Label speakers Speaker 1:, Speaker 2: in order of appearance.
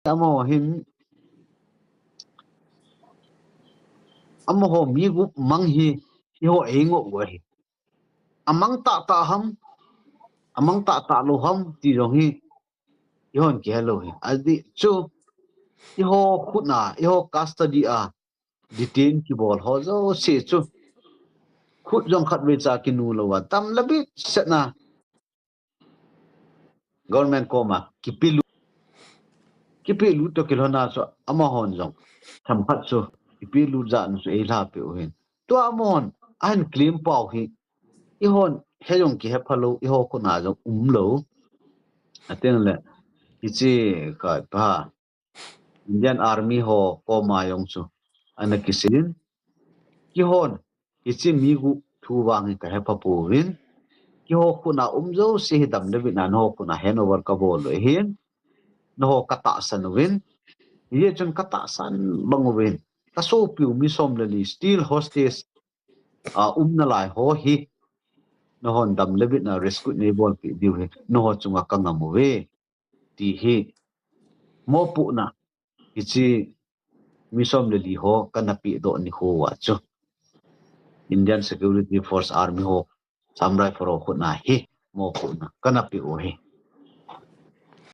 Speaker 1: amo hin amo ho mi gu mang hi ho engo wa hi amang ta ham amang ta lo ham ti rong hi yon ke lo hi adi chu i ho khutna i ho custody a detain ki bol ho zo se chu khut jong khat we cha ki nu lo wa tam labi setna government ko ma ki pilu to kilona so ama hon jong tham khat so ki pilu za nu so e la pe o hin to amon an claim pau hi i hon he jong ki he phalo i ho ko na jong lo aten le ichi ka pa Indian Army ho ko ma yong chu ana kisin ki hon ichi mi gu thu wang ka he pa pu win ki ho ku na zo si dam le bi na no ku na hanover ka bol hin no ka ta san win ye chun ka ta san bang win ka so piu mi som le li still hostage a na lai ho hi no hon dam le bi na rescue ne bol pi diu he no ho chunga ka ngam we ti hi mo pu na ichi mi som le li ho kana pi do ni ho wa chu Indian Security Force Army ho samrai for ho na hi mo pu na kana pi o he